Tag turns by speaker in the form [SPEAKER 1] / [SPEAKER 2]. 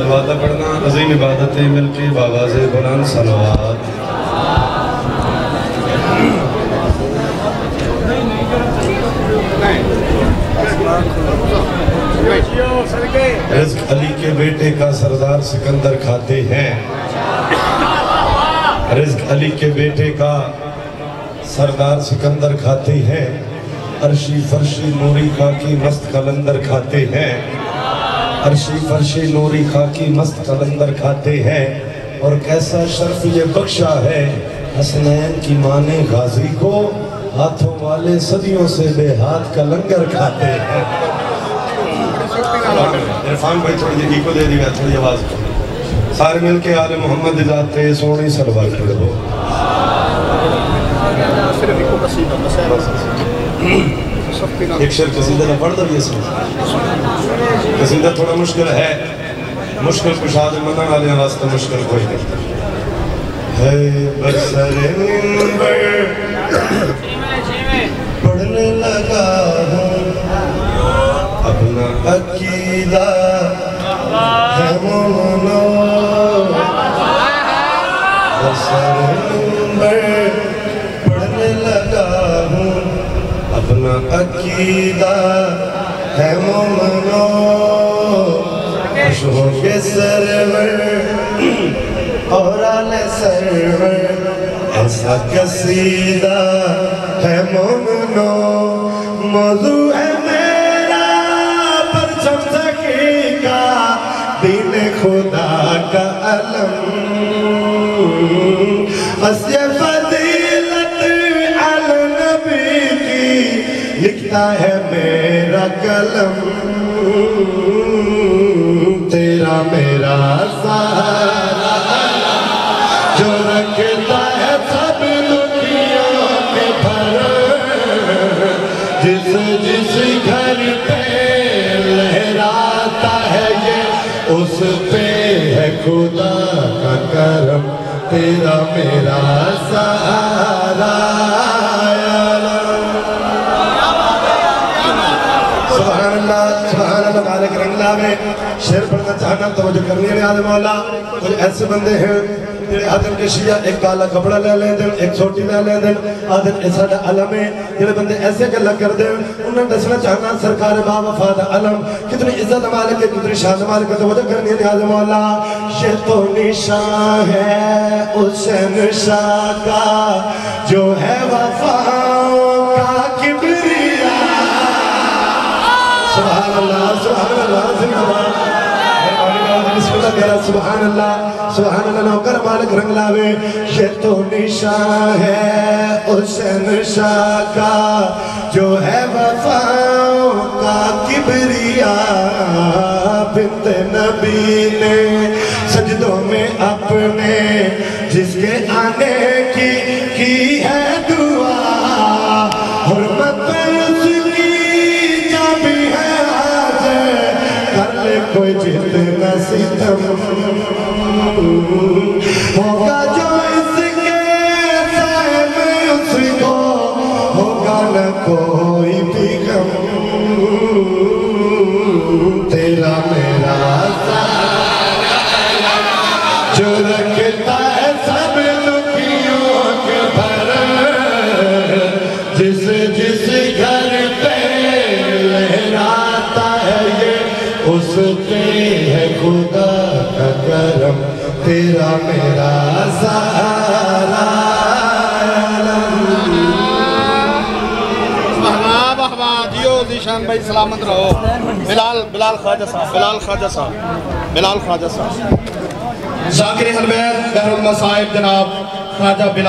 [SPEAKER 1] सलवात पढ़ना अजीम इबादत है मिलके बाबाज़े बुलंद सलवात। रिज़्क़ अली के बेटे का सरदार सिकंदर खाते हैं। रिज़्क़ अली के बेटे का सरदार सिकंदर खाते हैं। अर्शी फर्शी नूरी खाकी मस्त कलंदर खाते हैं। अर्शी फर्शी नूरी खाकी मस्त कलंदर खाते हैं। और कैसा शर्फ ये बख्शा है हसनैन की माँ ने गाजी को, हाथों वाले सदियों से बेहाथ का लंगर खाते हैं। इरफान भाई थोड़ी देर को दे दिया, थोड़ी आवाज सारे मिल के आले मोहम्मद जाते सोनी सलवार पढ़ो। एक शेर कसीदा पढ़ दो। ये कसीदा थोड़ा मुश्किल है, मुश्किल कुशाद मना वाले वास्ते मुश्किल कोई नहीं है। बरसरे मिंबर पढ़ने लगा हूँ अपना अकीदा है मोनो। बरसरे मिंबर पढ़ने लगा हूँ अपना अकीदा है मोनो। खुशबू के सरवर और आले सरवर ऐसा कसीदा है मोमनो। मौजू है मेरा परचम सखी का दीन खुदा का अलम। हस्ये फजीलत अल नबी की लिखता है मेरा कलम। तेरा मेरा सहारा जो रखता है सब दुनिया के भर। जिस जिस घर पे लहराता है ये उस पे है खुदा का करम। तेरा मेरा सहारा। सुभान अल्लाह मालिक रंगला में शेर पढ़ना चाहना तवज्जो करनी है। आले मौला कुछ ऐसे बंदे हैं आदम के शिया एक काला कपड़ा ले लेंदे, एक छोटी ले लेंदे, आदम ऐसा अलम है। जेड़े बंदे ऐसे गल्ला करदे उन्हें दसना चाहना सरकार बा वफा दा अलम कितनी इज्जत मालिक है, कितनी शान मालिक है। तवज्जो करनी है आले मौला। ये तो निशान है उस निशान का जो है वफाओं का किबरिया। सुभान अल्लाह सुभान अल्लाह जिंदाबाद। सुभान अल्लाह नौकर मालिक रंग लावे। ये तो निशान है उस निशान का जो है वफाओं का किबरिया। बिन्त नबी ने सजदों में अपने जिसके आने की है दुआ। हुर्मत उसकी चाबी है आज कर ले कोई जितना सितम। होगा जो इसके साए में उसको होगा न कोई भी गम। तेरा मेरा जो रखता है सब दुखियों के भर। जिस जिस घर पे लहराता है ये उस पे है खुदा का करम। तेरा मेरा सहारा। भाई सलामत रहो। बिलाल ख्वाजा साहब जाकिर हलवैद बहरुल मसाइब जनाब ख्वाजा बिलाल।